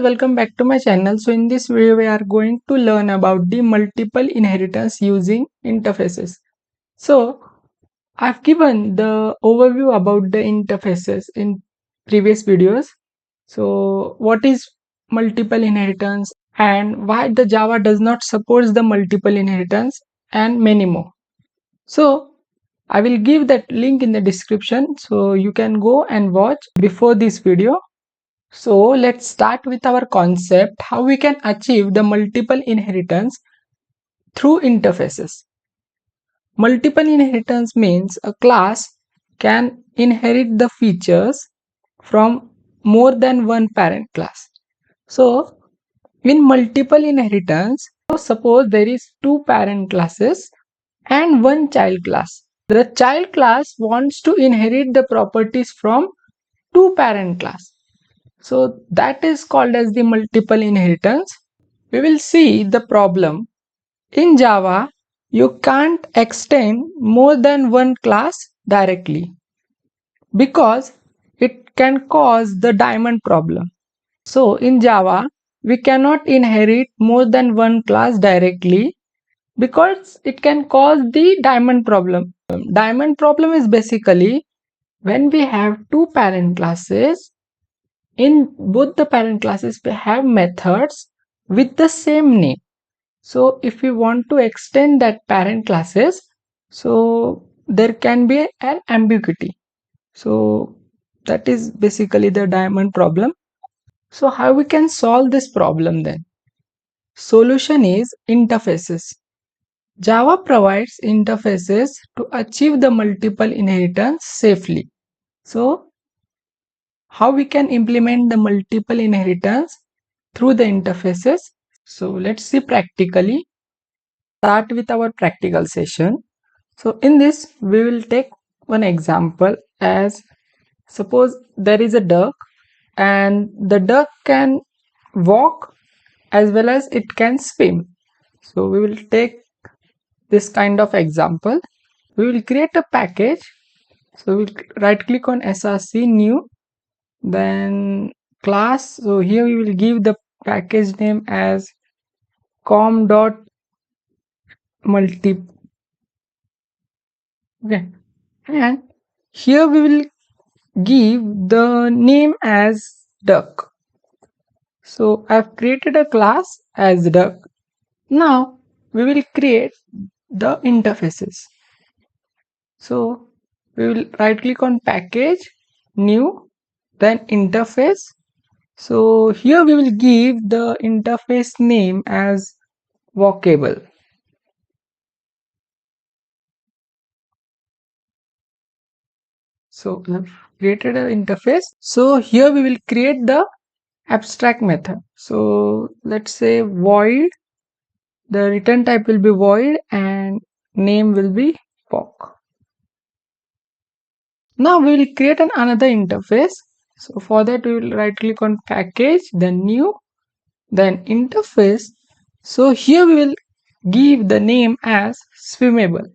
welcome back to my channel. So in this video we are going to learn about the multiple inheritance using interfaces. So I've given the overview about the interfaces in previous videos. So what is multiple inheritance and why the Java does not support the multiple inheritance and many more. So I will give that link in the description so you can go and watch before this video. So let's start with our concept how we can achieve the multiple inheritance through interfaces. Multiple inheritance means a class can inherit the features from more than one parent class. So in multiple inheritance, suppose there is two parent classes and one child class. The child class wants to inherit the properties from two parent class. So that is called as the multiple inheritance. We will see the problem. In Java, you can't extend more than one class directly because it can cause the diamond problem. So in Java, we cannot inherit more than one class directly because it can cause the diamond problem. Diamond problem is basically when we have two parent classes. In both the parent classes, we have methods with the same name. So if we want to extend that parent classes, so there can be an ambiguity. So that is basically the diamond problem. So how we can solve this problem then? Solution is interfaces. Java provides interfaces to achieve the multiple inheritance safely. So how we can implement the multiple inheritance through the interfaces? So let's see practically. Start with our practical session. So in this we will take one example, as suppose there is a duck and the duck can walk as well as it can swim. So we will take this kind of example. We will create a package. So we'll right click on src new, then class. So here we will give the package name as com.multi. Okay, and here we will give the name as duck. So I've created a class as duck. Now we will create the interfaces. So we will right click on package, new, then interface. So here we will give the interface name as walkable. So we have created an interface. So here we will create the abstract method. So let's say void, the return type will be void and name will be walk. Now we will create another interface. So for that we will right click on package, then new, then interface. So here we will give the name as swimmable.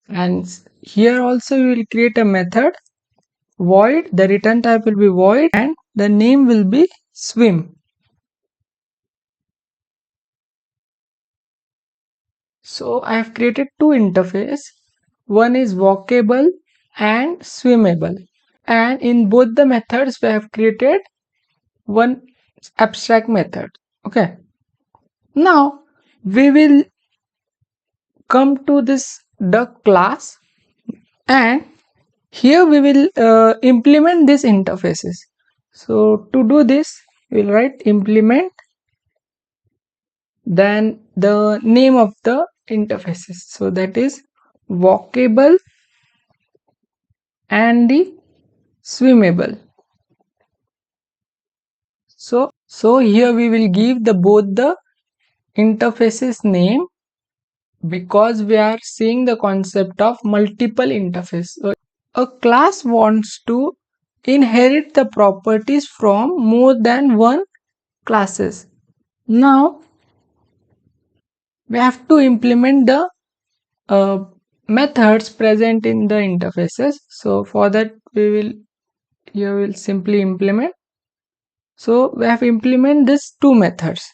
And here also we will create a method void, the return type will be void and the name will be swim. So I have created two interface. One is walkable and swimmable. And in both the methods we have created one abstract method. Okay. Now we will come to this duck class and here we will implement these interfaces. So to do this we will write implement, then the name of the interfaces. So that is walkable and the swimmable. So here we will give the both the interfaces name because we are seeing the concept of multiple interface. So a class wants to inherit the properties from more than one classes. Now we have to implement the methods present in the interfaces. So for that you will simply implement. So we have implement these two methods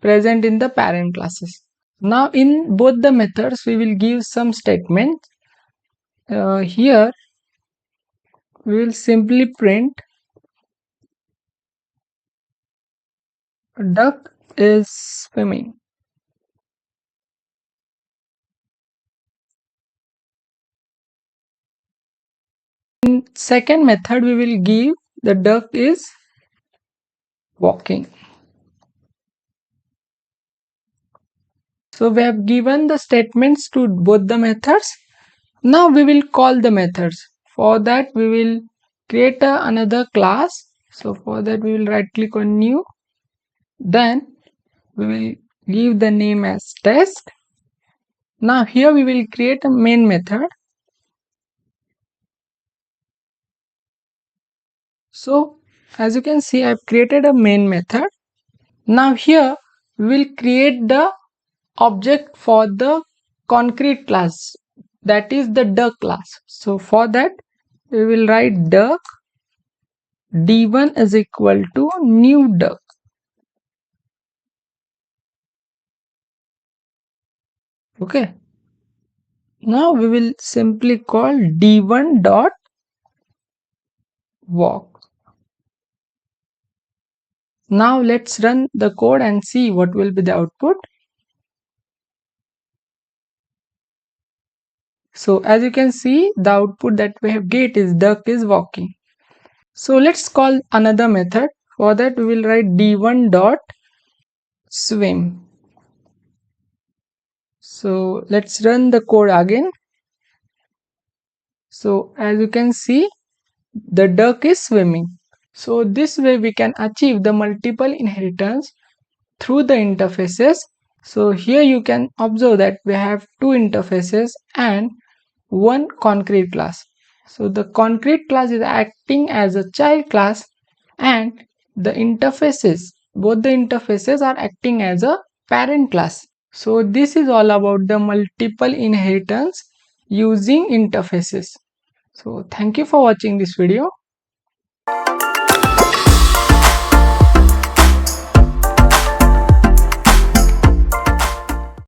present in the parent classes. Now in both the methods we will give some statements. Here we will simply print duck is swimming. In second method we will give the duck is walking. So we have given the statements to both the methods. Now we will call the methods. For that we will create another class. So for that we will right click on new. Then we will give the name as test. Now here we will create a main method. So as you can see, I have created a main method. Now here we will create the object for the concrete class, that is the duck class. So for that we will write duck d1 is equal to new duck. Okay. Now we will simply call d1 dot walk. Now let's run the code and see what will be the output. So as you can see, the output that we have get is duck is walking. So let's call another method. For that we will write d1 dot swim. So let's run the code again. So as you can see, the duck is swimming. So this way we can achieve the multiple inheritance through the interfaces. So here you can observe that we have two interfaces and one concrete class. So the concrete class is acting as a child class and the interfaces, both the interfaces are acting as a parent class. So this is all about the multiple inheritance using interfaces. So thank you for watching this video.